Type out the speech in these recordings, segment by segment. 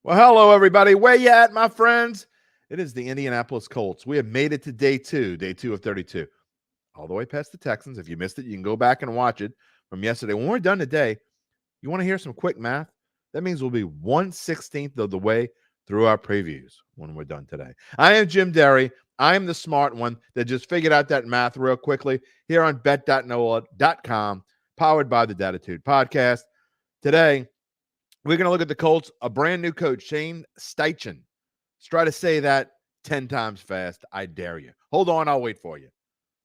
Well, hello, everybody. Where you at, my friends? It is the Indianapolis Colts. We have made it to day two of 32, all the way past the Texans. If you missed it, you can go back and watch it from yesterday. When we're done today, you want to hear some quick math? That means we'll be 1/16 of the way through our previews when we're done today. I am Jim Derry. I am the smart one that just figured out that math real quickly here on bet.nola.com, powered by the Dattitude Podcast. Today, we're going to look at the Colts, a brand new coach, Shane Steichen. Let's try to say that 10 times fast. I dare you. Hold on, I'll wait for you.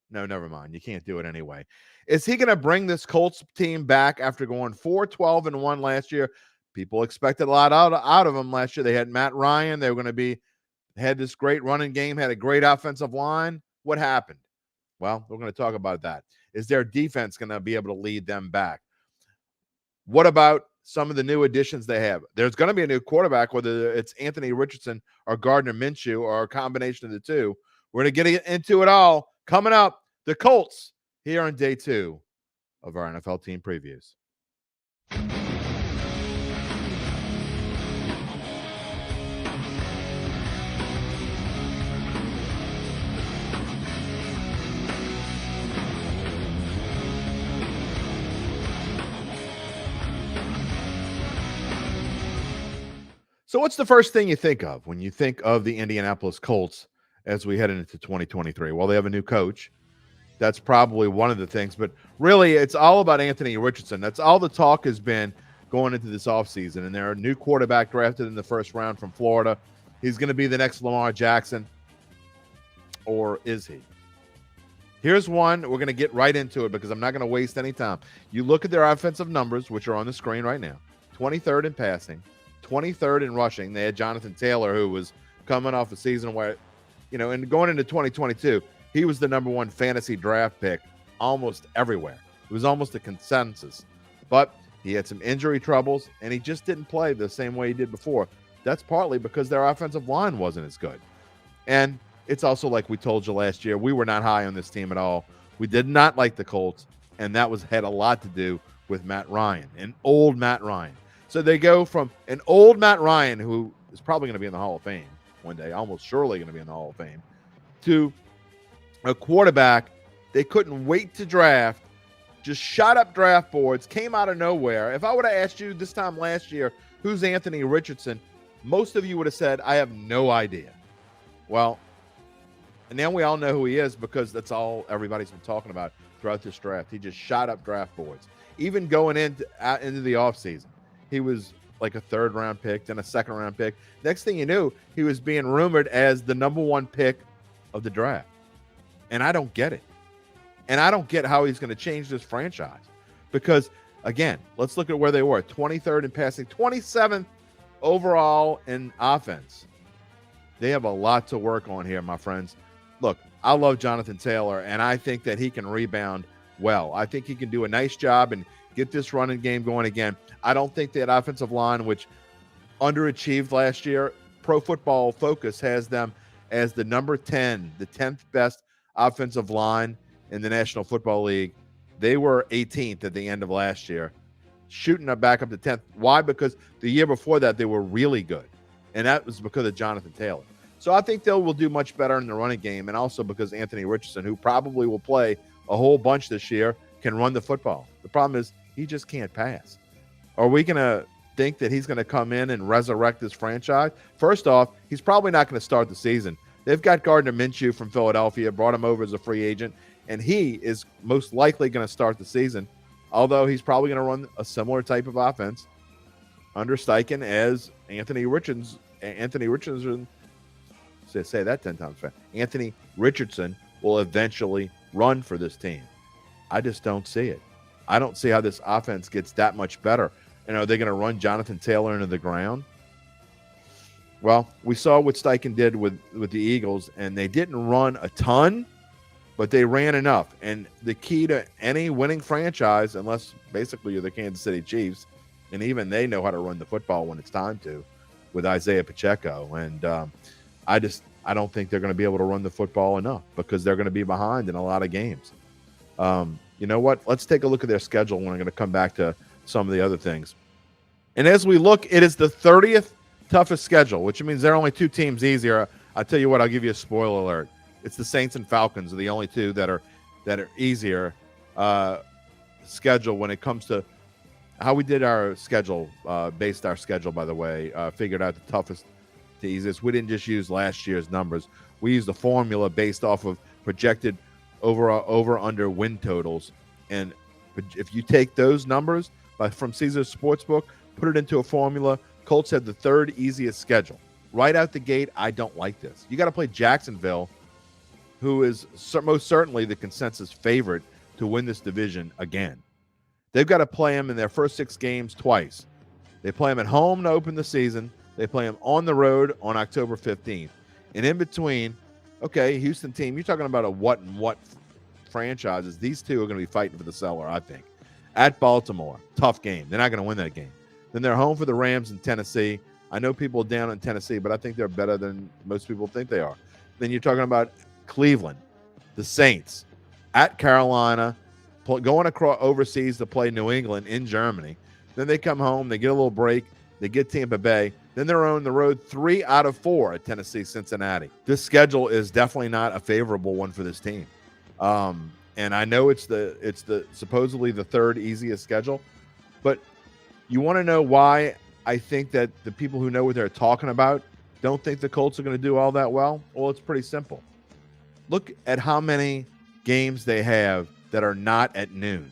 No, never mind. You can't do it anyway. Is he going to bring this Colts team back after going 4-12-1 last year? People expected a lot out of them last year. They had Matt Ryan. They were going to had this great running game, had a great offensive line. What happened? Well, we're going to talk about that. Is their defense going to be able to lead them back? What about some of the new additions they have? There's going to be a new quarterback, whether it's Anthony Richardson or Gardner Minshew or a combination of the two. We're going to get into it all coming up. The Colts here on day two of our NFL team previews. So what's the first thing you think of when you think of the Indianapolis Colts as we head into 2023? Well, they have a new coach. That's probably one of the things. But really, it's all about Anthony Richardson. That's all the talk has been going into this offseason. And they're a new quarterback drafted in the first round from Florida. He's going to be the next Lamar Jackson. Or is he? Here's one. We're going to get right into it because I'm not going to waste any time. You look at their offensive numbers, which are on the screen right now. 23rd in passing. 23rd in rushing. They had Jonathan Taylor, who was coming off a season where, and going into 2022, he was the number one fantasy draft pick almost everywhere. It was almost a consensus. But he had some injury troubles, and he just didn't play the same way he did before. That's partly because their offensive line wasn't as good. And it's also like we told you last year, we were not high on this team at all. We did not like the Colts, and that had a lot to do with Matt Ryan, an old Matt Ryan. So they go from an old Matt Ryan, who is probably going to be in the Hall of Fame one day, almost surely going to be in the Hall of Fame, to a quarterback they couldn't wait to draft, just shot up draft boards, came out of nowhere. If I would have asked you this time last year, who's Anthony Richardson, most of you would have said, I have no idea. Well, and now we all know who he is because that's all everybody's been talking about throughout this draft. He just shot up draft boards. Even going into the offseason. He was like a third-round pick, then a second-round pick. Next thing you knew, he was being rumored as the number one pick of the draft. And I don't get it. And I don't get how he's going to change this franchise. Because, again, let's look at where they were. 23rd in passing, 27th overall in offense. They have a lot to work on here, my friends. Look, I love Jonathan Taylor, and I think that he can rebound well. I think he can do a nice job and get this running game going again. I don't think that offensive line, which underachieved last year, Pro Football Focus has them as the number 10, the 10th best offensive line in the National Football League. They were 18th at the end of last year, shooting up back up to 10th. Why? Because the year before that, they were really good, and that was because of Jonathan Taylor. So I think they will do much better in the running game, and also because Anthony Richardson, who probably will play a whole bunch this year, can run the football. The problem is he just can't pass. Are we going to think that he's going to come in and resurrect this franchise? First off, he's probably not going to start the season. They've got Gardner Minshew from Philadelphia, brought him over as a free agent, and he is most likely going to start the season, although he's probably going to run a similar type of offense under Steichen as Anthony Richardson. Say that 10 times fast. Anthony Richardson will eventually run for this team. I just don't see it. I don't see how this offense gets that much better. And are they going to run Jonathan Taylor into the ground? Well, we saw what Steichen did with the Eagles, and they didn't run a ton, but they ran enough. And the key to any winning franchise, unless basically you're the Kansas City Chiefs, and even they know how to run the football when it's time to, with Isaiah Pacheco. And I don't think they're going to be able to run the football enough because they're going to be behind in a lot of games. You know what? Let's take a look at their schedule when I'm going to come back to some of the other things. And as we look, it is the 30th toughest schedule, which means there are only 2 teams easier. I'll tell you what, I'll give you a spoiler alert. It's the Saints and Falcons are the only 2 that are easier schedule when it comes to how we did our schedule, based our schedule, by the way, figured out the toughest to easiest. We didn't just use last year's numbers. We used a formula based off of projected over-under win totals. And if you take those numbers from Caesars Sportsbook, put it into a formula, Colts had the 3rd easiest schedule. Right out the gate, I don't like this. You got to play Jacksonville, who is most certainly the consensus favorite to win this division again. They've got to play them in their first 6 games twice. They play them at home to open the season. They play them on the road on October 15th. And in between, okay, Houston team, you're talking about a what franchises. These 2 are going to be fighting for the cellar, I think. At Baltimore, tough game. They're not going to win that game. Then they're home for the Rams in Tennessee. I know people are down in Tennessee, but I think they're better than most people think they are. Then you're talking about Cleveland, the Saints, at Carolina, going across overseas to play New England in Germany. Then they come home, they get a little break, they get Tampa Bay. Then they're on the road 3 out of 4 at Tennessee, Cincinnati. This schedule is definitely not a favorable one for this team. And I know it's the supposedly the 3rd easiest schedule, but you want to know why I think that the people who know what they're talking about don't think the Colts are going to do all that well? Well, it's pretty simple. Look at how many games they have that are not at noon.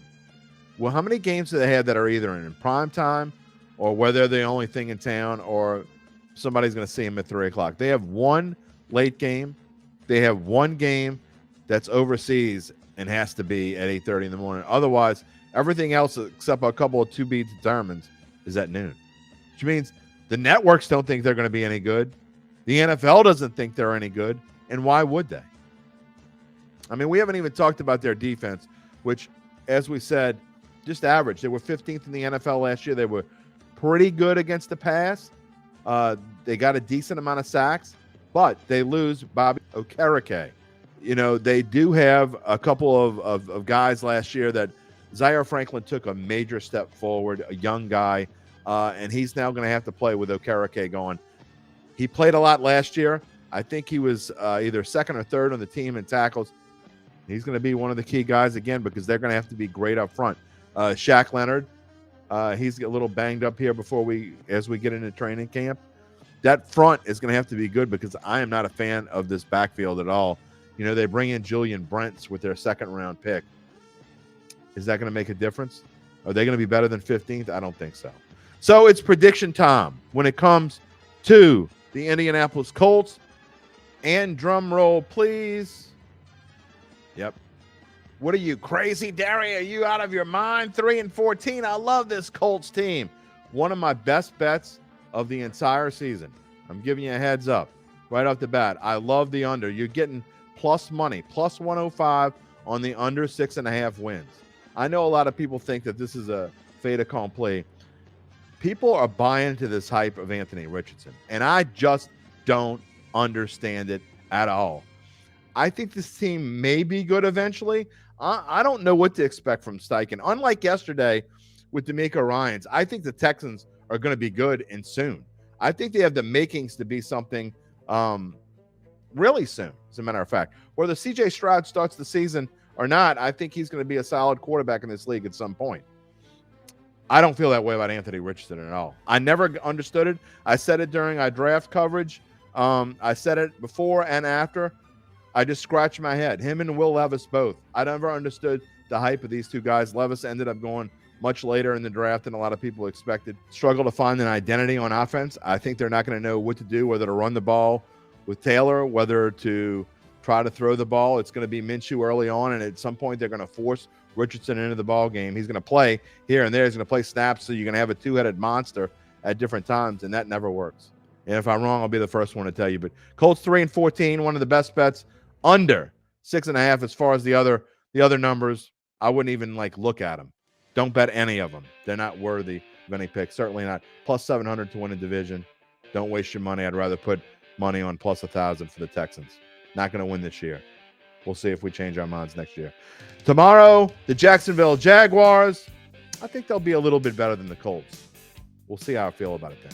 Well, how many games do they have that are either in prime time or where they're the only thing in town or somebody's going to see them at 3 o'clock? They have 1 late game. They have 1 game that's overseas and has to be at 8:30 in the morning. Otherwise, everything else except a couple of to be determined is at noon, which means the networks don't think they're going to be any good. The NFL doesn't think they're any good. And why would they? I mean, we haven't even talked about their defense, which, as we said, just average. They were 15th in the NFL last year. They were pretty good against the pass. They got a decent amount of sacks, but they lose Bobby Okereke. You know, they do have a couple of guys last year that Zaire Franklin took a major step forward, a young guy, and he's now going to have to play with Okereke gone. He played a lot last year. I think he was either 2nd or 3rd on the team in tackles. He's going to be one of the key guys again because they're going to have to be great up front. Shaq Leonard, he's a little banged up here as we get into training camp. That front is going to have to be good because I am not a fan of this backfield at all. You know, they bring in Julian Brents with their 2nd-round pick. Is that going to make a difference? Are they going to be better than 15th? I don't think so. So it's prediction time when it comes to the Indianapolis Colts. And drum roll, please. Yep. What are you, crazy, Derry? Are you out of your mind? 3-14. I love this Colts team. One of my best bets of the entire season. I'm giving you a heads up right off the bat. I love the under. You're getting plus money, plus 105 on the under 6.5 wins. I know a lot of people think that this is a fait accompli. People are buying into this hype of Anthony Richardson, and I just don't understand it at all. I think this team may be good eventually. I don't know what to expect from Steichen. Unlike yesterday with DeMeco Ryans, I think the Texans are going to be good and soon. I think they have the makings to be something really soon, as a matter of fact. Whether C.J. Stroud starts the season or not, I think he's going to be a solid quarterback in this league at some point. I don't feel that way about Anthony Richardson at all. I never understood it. I said it during our draft coverage. I said it before and after. I just scratched my head. Him and Will Levis both. I never understood the hype of these two guys. Levis ended up going much later in the draft than a lot of people expected. Struggle to find an identity on offense. I think they're not going to know what to do, whether to run the ball with Taylor, whether to try to throw the ball. It's going to be Minshew early on, and at some point they're going to force Richardson into the ball game. He's going to play here and there. He's going to play snaps, so you're going to have a two-headed monster at different times, and that never works. And if I'm wrong, I'll be the first one to tell you. But Colts 3-14, one of the best bets. Under 6.5 as far as the other numbers. I wouldn't even look at them. Don't bet any of them. They're not worthy of any pick. Certainly not. Plus 700 to win a division. Don't waste your money. I'd rather put money on plus 1,000 for the Texans. Not going to win this year. We'll see if we change our minds next year. Tomorrow, the Jacksonville Jaguars. I think they'll be a little bit better than the Colts. We'll see how I feel about it then.